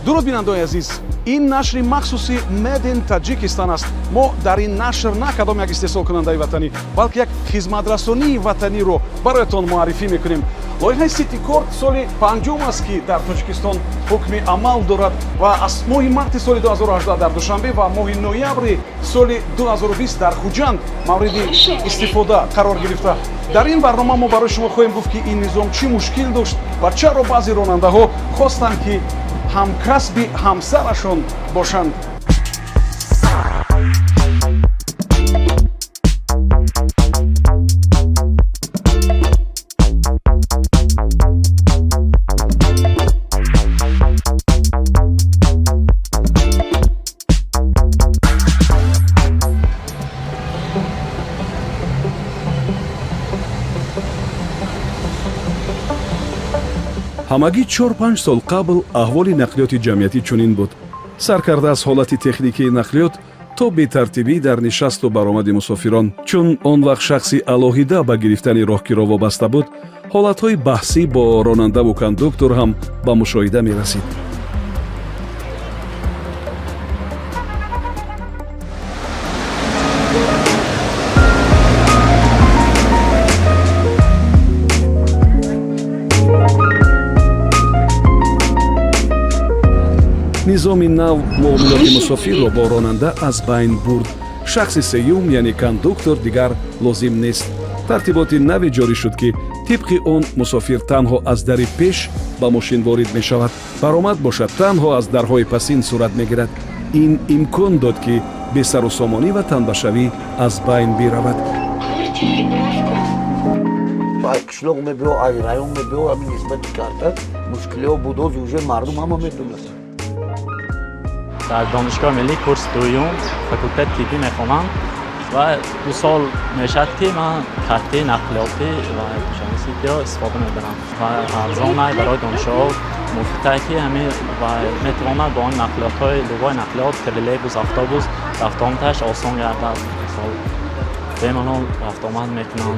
дуруд бинандаои азиз, ин нашри махсуси Made in Tajikistan аст. мо дар ин нашр на кадом як истеҳсолкунандаи ватанӣ, балки як хизматрасонии ватаниро бароятон муаррифӣ мекунем. лоиҳаи City Court соли 5 аст ки дар Тоҷикистон ҳукми амал дорад ва аз моҳи марти соли 2018 дар Душанбе ва моҳи ноябри соли 2020 дар Хуҷанд мавриди истифода қарор гирифта. дар ин барнома мо барои шумо хоҳем гуфт ки ин низом чӣ мушкил дошт ва чаро баъзе ронандаҳо хостанд ки ҳамкасби ҳамсарашон бошанд. ҳамагӣ 4-5 сол қабл аҳволи нақлиёти ҷамъиятӣ чунин буд. сар карда аз ҳолати техникии нақлиёт то бетартибӣ дар нишасту баромади мусофирон. чун он вақт шахси алоҳида ба гирифтани роҳгиро вобаста буд, ҳолатҳои баҳсӣ бо ронандаву кондуктор ҳам ба мушоҳида мерасид. низоми нав муомилоти мусофирро бо ронанда аз байн бурд. шахси сеюм яъне кондуктор дигар лозим нест. тартиботи наве ҷорӣ шуд ки тибқи он мусофир танҳо аз дари пеш ба мошин ворид мешавад, баромад бошад танҳо аз дарҳои пасин сурат мегирад. ин имкон дод ки бесарусомонӣ ва танбашавӣ аз байн биравад. қишлоқ мебиё, аз район мебиё, ҳамин нисбати карда мушкилиҳо будоз уже мардум ҳама медонад. در دانشگاه ملی کورس دوم فاکولته طبی میخوانم و 2 سال میشد که من کارت نقلیاتی و شانسی استفاده میبرم و ارزانه برای دانشجوها مفیده که همه و میتواند با آن نقلیات های لوای نقلیات تریلیبوس اتوبوس رفت آمدش آسان گردد. مثلا بمانم رفت آمد میکنم.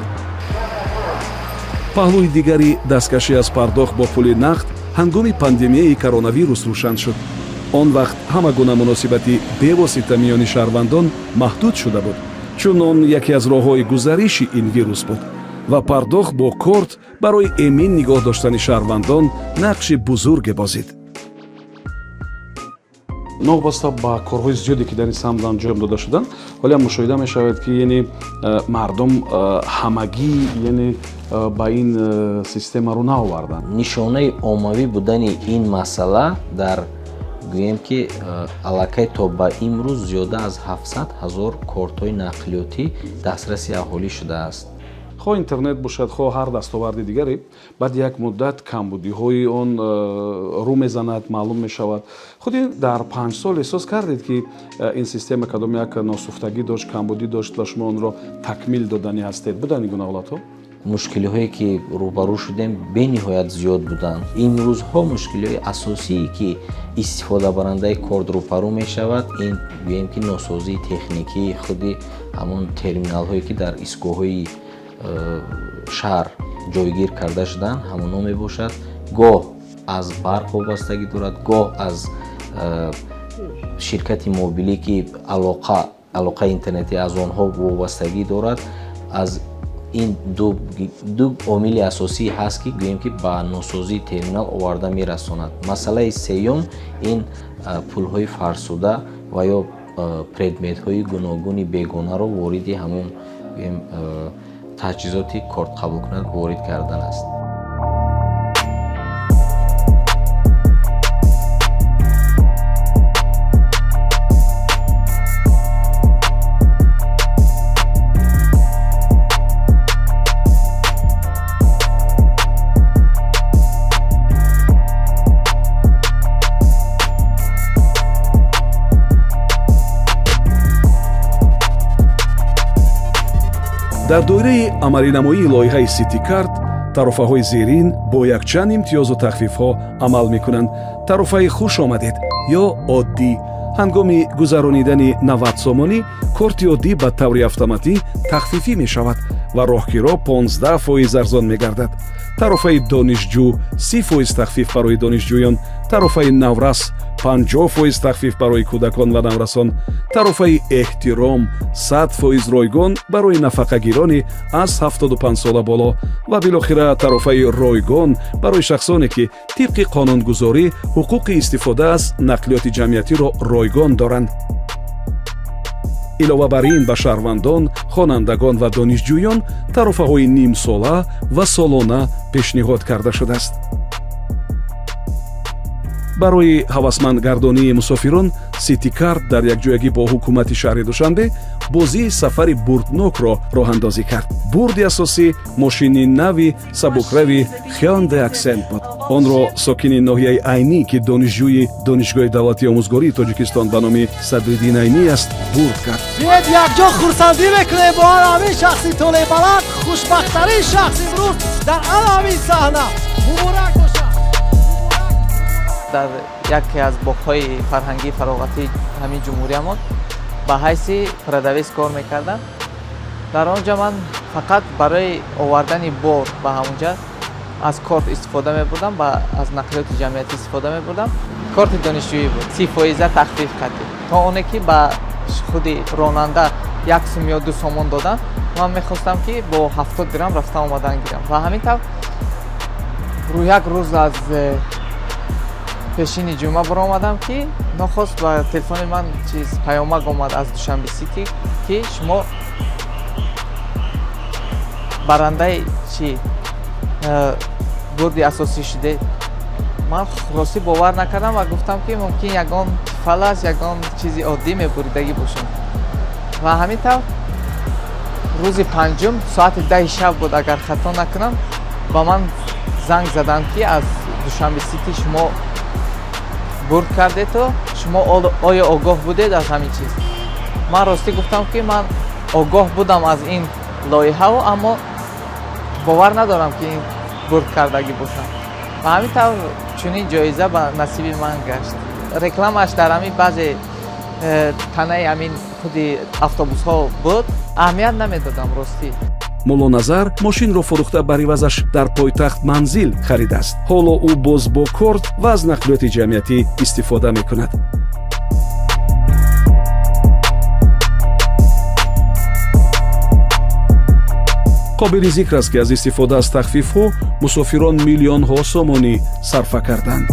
پهلوی دیگری دستکشی از پرداخت با پول نقد ҳангоми пандемияи коронавирус рӯшан шуд. он вақт ҳама гуна муносибати бевосита миёни шаҳрвандон маҳдуд шуда буд, чун он яке аз роҳҳои гузариши ин вирус буд ва пардохт бо корт барои эмин нигоҳ доштани шаҳрвандон нақши бузурге бозид. новобаста ба корҳои зиёде ки дар ин самт анҷом дода шуданд, ҳолиам мушоҳида мешавад ки яъне мардум ҳамагӣ яъне ба ин системаро наоварданд. нишонаи оммавӣ будани ин масъала дар гӯем ки аллакай то ба имрӯз зиёда аз 700 000 кортҳои нақлиётӣ дастраси аҳолӣ шудааст. хоҳ интернет бошад, хоҳ ҳар дастоварди дигаре, баъди як муддат камбудиҳои он рӯ мезанад, маълум мешавад. худи дар 5 сол эҳсос кардед ки ин система кадом як носуфтагӣ дошт, камбудӣ дошт ва шумо онро такмил додани ҳастед? буданд ин гуна ҳолатҳо? мушкилиҳое ки рӯбарӯ шудем бениҳоят зиёд буданд. имрӯзҳо мушкилиҳои асосие ки истифодабарандаи корт рӯбарӯ мешавад, ин гӯем ки носозии техникии худи ҳамон терминалҳое ки дар истгоҳҳои шаҳр ҷойгир карда шуданд ҳамоно мебошад. гоҳ аз барқ вобастагӣ дорад, гоҳ аз ширкати мобилӣ ки алоқаи интернетӣ аз онҳо вобастагӣ дорад. аз ин ду омили асосӣ ҳаст ки гӯем ки ба носозии терминал оварда мерасонад. масъалаи сеюм ин пулҳои фарсуда ва ё предметҳои гуногуни бегонаро вориди ҳамон таҷҳизоти кортқабулкунак ворид кардан аст. дар доираи амалинамоии лоиҳаи ситикарт тарофаҳои зерин бо якчанд имтиёзу тахфифҳо амал мекунанд. тарофаи хуш омадед ё оддӣ. ҳангоми гузаронидани 90 сомонӣ корти оддӣ ба таври автоматӣ тахфифӣ мешавад ва роҳгиро 15% арзон мегардад. тарофаи донишҷӯ 30% тахфиф барои донишҷӯён, тарофаи наврас 50% тахфиф барои кӯдакон ва наврасон, тарофаи эҳтиром 100% ройгон барои нафақагирони аз 75 сола боло ва билохира тарофаи ройгон барои шахсоне ки тибқи қонунгузорӣ ҳуқуқи истифода аз нақлиёти ҷамъиятиро ройгон доранд. илова бар ин ба шаҳрвандон, хонандагон ва донишҷӯён тарофаҳои нимсола ва солона пешниҳод карда шудааст. барои ҳавасмандгардонии мусофирон ситикард дар якҷоягӣ бо ҳукумати шаҳри Душанбе бозии сафари бурднокро роҳандозӣ кард. бурди асосӣ мошини нави сабукрави Hyundai Accent буд. онро сокини ноҳияи Айнӣ ки донишҷӯи донишгоҳи давлатии омӯзгории Тоҷикистон ба номи Садриддин Айнӣ аст, бурд кард. биед якҷо хурсандӣ мекунем бо ҳамин шахси толебаланд, хушбахтарин шахс имрӯз дар ҳамин саҳна. муборак бошад. дар яке аз боғҳои фарҳангии фароғатии ҳамин ҷумҳуриямон ба ҳайси продавец кор мекардам. дар он ҷо ман фақат барои овардани бор ба ҳамонҷа аз корт истифода мебурдам, аз нақлиёти ҷамъиятӣ истифода мебурдам. корти донишҷӯӣ буд, 30% тахфиф кардем. то оне ки ба худи ронанда 1 сум ё 2 сомон додан, ман мехостам ки бо 70 дирам рафтан омадан гирам. ва ҳамин тавр рӯ як рӯз аз пешини ҷумъа баромадам ки нохост ба телефони ман чиз паёмак омад аз Душанбе Сити ки шумо барандаи чи бурди асосӣ шудед. ман ростӣ бовар накардам ва гуфтам ки мумкин ягон тифал аст, ягон чизи оддӣ мебуридагӣ бошад. ва ҳамин тавр рӯзи панҷум соати 10 шаб буд, агар хато накунам, ба ман занг заданд ки аз Душанбе Сити шумо бурд кардето, шумо оё огоҳ будед аз ҳамин чиз? ман ростӣ гуфтам ки ман огоҳ будам аз ин лоиҳао, аммо бовар надорам ки ин бурд кардагӣ бошад. ва ҳамин тавр чунин ҷоиза ба насиби ман гашт. рекламааш дар ҳамин баъзе танаи ҳамин худи автобусҳо буд, аҳамият намедодам ростӣ. мулло Назар мошинро фурӯхта бар ивазаш дар пойтахт манзил харидааст. ҳоло ӯ боз бо корт ва аз нақлиёти ҷамъиятӣ истифода мекунад. қобили зикр аст ки аз истифода аз тахфифҳо мусофирон миллионҳо сомонӣ сарфа карданд.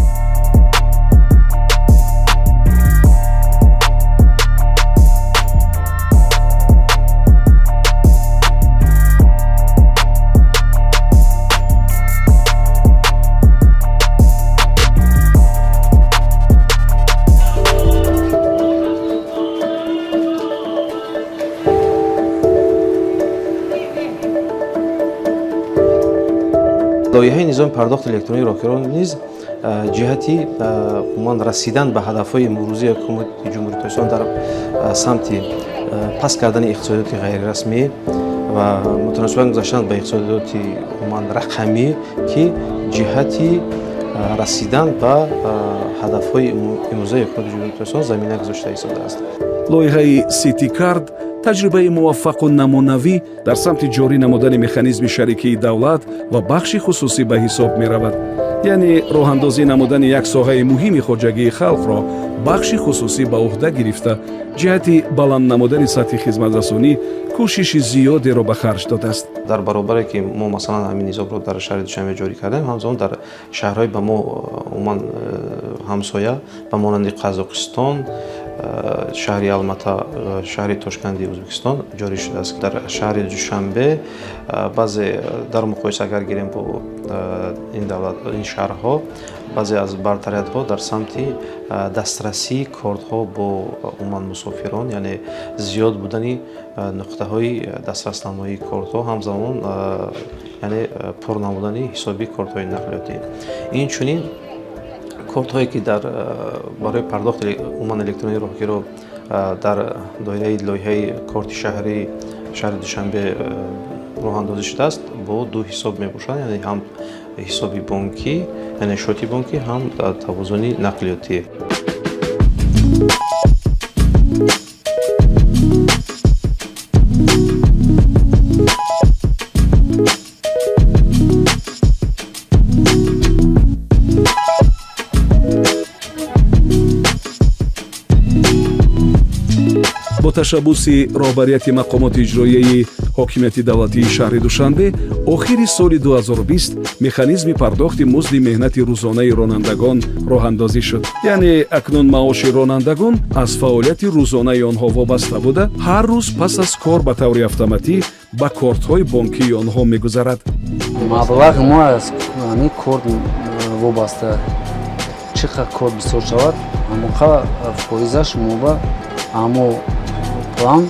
лоиҳаи низоми пардохти электронии роҳгиро низ ҷиҳати умуман расидан ба ҳадафҳои имрӯзии ҳукумати ҷумҳурии Тоҷикистон дар самти паст кардани иқтисодиёти ғайрирасмӣ ва мутаносибан гузаштан ба иқтисодиёти умуман рақамӣ ки ҷиҳати расидан ба ҳадафҳои имрӯзаи ҳукумати ҷумҳурии Тоҷикистон замина гузошта истодааст. лоиҳаи ситикард таҷрибаи муваффақу намунавӣ дар самти ҷорӣ намудани механизми шарикии давлат ва бахши хусусӣ ба ҳисоб меравад. яъне роҳандозӣ намудани як соҳаи муҳими хоҷагии халқро бахши хусусӣ ба уҳда гирифта ҷиҳати баланд намудани сатҳи хизматрасонӣ кӯшиши зиёдеро ба харҷ додааст. дар баробаре ки мо масалан ҳамин низомро дар шаҳри Душанбе ҷорӣ кардем, ҳамзамон дар шаҳрҳои ба мо умуман ҳамсоя ба монанди Қазоқистон, шаҳри Алмата, шаҳри Тошканди Ӯзбекистон ҷорӣ шудааст. дар шаҳри Душанбе баъзе дар муқоиса агар гирем бо ин шаҳрҳо, баъзе аз бартариятҳо дар самти дастрасии кортҳо бо умуман мусофирон, яъне зиёд будани нуқтаҳои дастраснамоии кортҳо, ҳамзамон яъне пур намудани ҳисоби кортҳои нақлиётӣ. инчунин кортҳое ки барои пардохти умуман электронии роҳгиро дар доираи лоиҳаи корти шаҳри Душанбе роҳандозӣ шудааст, бо ду ҳисоб мебошанд, яъне ҳам ҳисоби бонкӣ, яъне шоти бонкӣ, ҳам тавозуни нақлиётӣ. бо ташаббуси роҳбарияти мақомоти иҷроияи ҳокимияти давлатии шаҳри душанбе охири соли 2020 механизми пардохти музди меҳнати рӯзонаи ронандагон роҳандозӣ шуд. яъне акнун маоши ронандагон аз фаъолияти рӯзонаи онҳо вобаста буда ҳар рӯз пас аз кор ба таври автоматӣ ба кортҳои бонкии онҳо мегузарад. маблағи мо аз ҳамин корт вобаста чӣ қадр корт бисёр шавад ҳамоқа фоизаш мо ба ҳамо план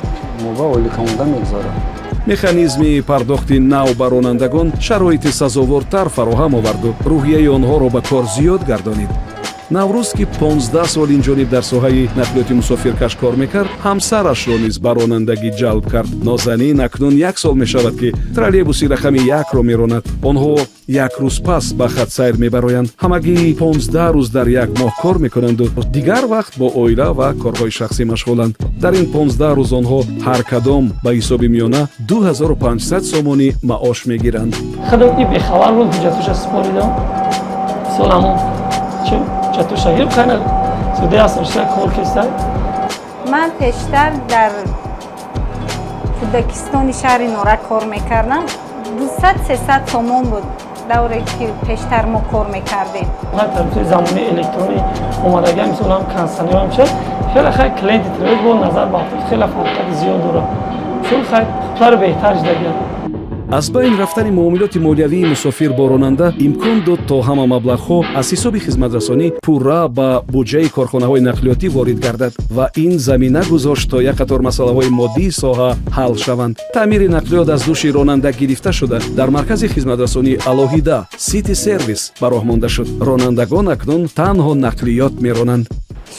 мо ба оликамонда мегузарад. механизми пардохти нав ба ронандагон шароити сазовортар фароҳам оварду рӯҳияи онҳоро ба кор зиёд гардонид. наврӯз ки 15 сол инҷониб дар соҳаи нақлиёти мусофиркаш кор мекард ҳамсарашро низ ба ронандагӣ ҷалб кард. нозанин акнун 1 сол мешавад ки троллейбуси рақами 1-ро меронад. онҳо 1 рӯз пас ба хатсайр мебароянд. ҳамагӣ 15 рӯз дар 1 моҳ кор мекунанду дигар вақт бо оила ва корҳои шахсӣ машғуланд. дар ин 15 рӯз онҳо ҳар кадом ба ҳисоби миёна 2500 сомонӣ маош мегиранд. خدمتی بخبر بود جاتوش سپاریدم سلامون جاتوش گیر کنه سوده اصلش کار کسته من پیشتر در کودکستان شهر نورک کار میکردم 200-300 تومان بود دوره که پیشتر ما کار میکردیم. حتی توی زمانی الکترونی اومدگی مثلا کنسانی هم شد خیلی خیلی کلینت تریل بود نظر بافتاد خیلی فاکت زیاد داره چون خیلی خوبتر بهتر جدگیر аз байн рафтани муомилоти молиявии мусофир бо ронанда имкон дод то ҳама маблағҳо аз ҳисоби хизматрасонӣ пурра ба буҷаи корхонаҳои нақлиётӣ ворид гардад ва ин замина гузошт то як қатор масъалаҳои моддии соҳа ҳал шаванд. таъмири нақлиёт аз дӯши ронанда гирифта шуда дар маркази хизматрасонии алоҳида сити сервис ба роҳ монда шуд. ронандагон акнун танҳо нақлиёт меронанд.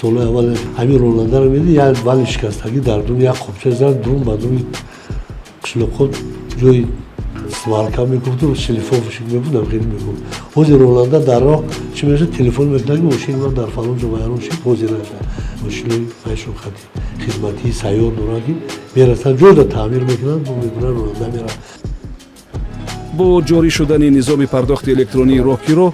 солҳои аввал ҳамин ронандаро меди як вали шикастагӣ дар дум як қопча зад дум ба думи қишлоқҳо ҷои сварка мекунду телефон фушик мебудам хеле мекун ҳозир ронанда дар роҳ чӣ мешавад телефон мекунад мошини ман дар фалон ҷо вайрон шид ҳозир наша мошинои майшон хати хизматии сайёр дорад ки мерасанд ҷойда таъмир мекунанд бо мекунад ронанда меравад. бо ҷорӣ шудани низоми пардохти электронии роҳгиро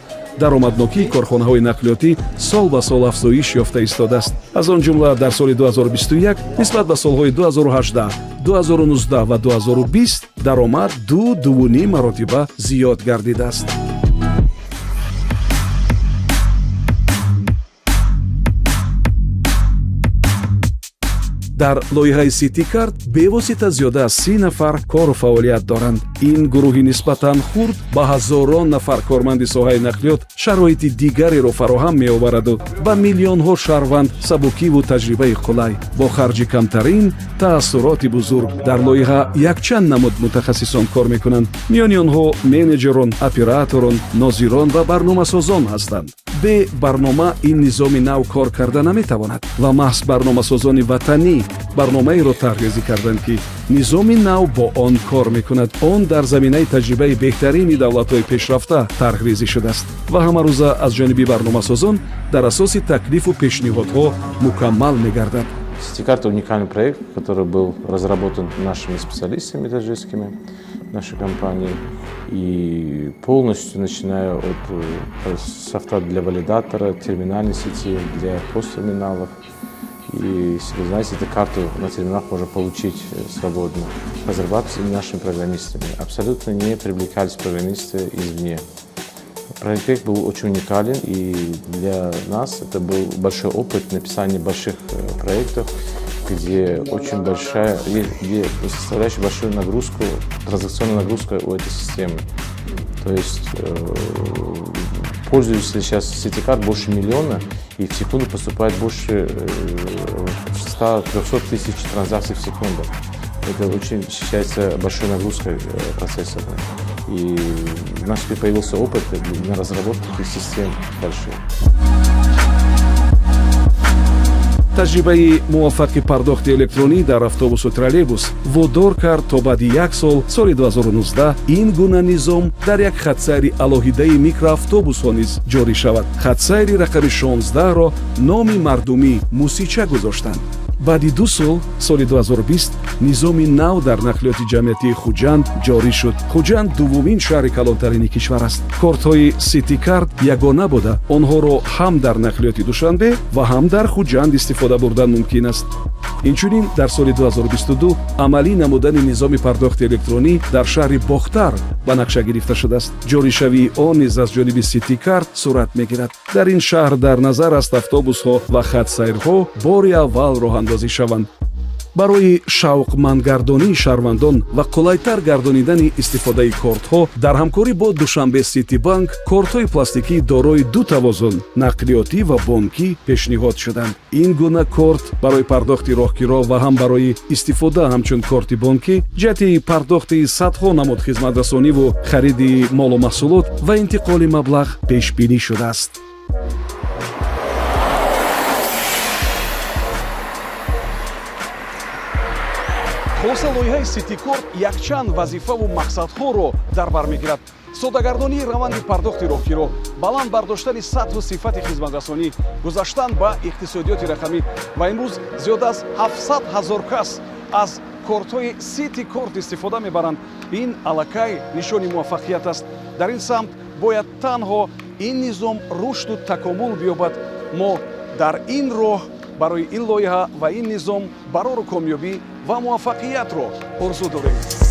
даромаднокии корхонаҳои нақлиётӣ сол ба сол афзоиш ёфта истодааст. аз он ҷумла дар соли 2021 нисбат ба солҳои 2018 2019 ва 2020 даромад 2.5 маротиба зиёд гардидааст. дар лоиҳаи ситикард бевосита зиёда аз 30 нафар кору фаъолият доранд. ин гурӯҳи нисбатан хурд ба ҳазорон нафар корманди соҳаи нақлиёт шароити дигареро фароҳам меовараду ба миллионҳо шаҳрванд сабукиву таҷрибаи қулай бо харҷи камтарин таассуроти бузург. дар лоиҳа якчанд намуд мутахассисон кор мекунанд. миёни онҳо менеҷерон, операторон, нозирон ва барномасозон ҳастанд. бе барнома ин низоми нав кор карда наметавонад ва маҳз барномасозони ватанӣ барномаеро тарҳрезӣ карданд ки низоми нав бо он кор мекунад. он дар заминаи таҷрибаи беҳтарини давлатҳои пешрафта тарҳрезӣ шудааст ва ҳамарӯза аз ҷониби барномасозон дар асоси таклифу пешниҳодҳо мукаммал мегардад. Ситикард – уникальный проект, который был разработан нашими специалистами таджикскими, нашей компании. И полностью, начиная от софта для валидатора, терминальной сети, для посттерминалов. И, если вы знаете, эту карту на терминалах можно получить свободно. Разрабатывались нашими программистами. Абсолютно не привлекались программисты извне. Проект был очень уникален, и для нас это был большой опыт написания больших проектов, где очень большая, где составляющая большую нагрузку, транзакционную нагрузку у этой системы. То есть пользуется сейчас ситикард больше миллиона, и в секунду поступает больше 100-300 тысяч транзакций в секунду. Это очень считается большой нагрузкой процессора. И у нас теперь появился опыт на разработку таких систем больших. таҷрибаи муваффақи пардохти электронӣ дар автобусу троллейбус водор кард то баъди 1 сол соли 2019 ин гуна низом дар як хатсайри алоҳидаи микроавтобусҳо низ ҷорӣ шавад. хатсайри рақами 16-ро номи мардумӣ мусича гузоштанд. баъди 2 сол соли 2020 низоми нав дар нақлиёти ҷамъиятии хуҷанд ҷорӣ шуд. хуҷанд дуввумин шаҳри калонтарини кишвар аст. кортҳои ситикард ягона буда онҳоро ҳам дар нақлиёти душанбе ва ҳам дар хуҷанд истифода бурдан мумкин аст. инчунин дар соли 2022 амалӣ намудани низоми пардохти электронӣ дар шаҳри бохтар ба нақша гирифта шудааст. ҷоришавии он низ аз ҷониби сити карт сурат мегирад. дар ин шаҳр дар назар аст автобусҳо ва хатсайрҳо бори аввал роҳандозӣ шаванд. барои шавқмандгардонии шаҳрвандон ва қулайтар гардонидани истифодаи кортҳо дар ҳамкорӣ бо душанбе сити банк кортҳои пластикии дорои ду тавозун нақлиётӣ ва бонкӣ пешниҳод шуданд. ин гуна корт барои пардохти роҳгиро ва ҳам барои истифода ҳамчун корти бонкӣ ҷиҳати пардохти садҳо намуд хизматрасониву хариди молу маҳсулот ва интиқоли маблағ пешбинӣ шудааст. хулоса лоиҳаи ситикорт якчанд вазифаву мақсадҳоро дар бар мегирад. содагардонии раванди пардохти роҳгиро, баланд бардоштани сатҳу сифати хизматрасонӣ, гузаштан ба иқтисодиёти рақамӣ ва имрӯз зиёда аз 700 000 кас аз кортҳои ситикорт истифода мебаранд. ин аллакай нишони муваффақият аст. дар ин самт бояд танҳо ин низом рушду такомул биёбад. мо дар ин роҳ барои ин лоиҳа ва ин низом барору комёбӣ ва муваффақиятро орзу дорем.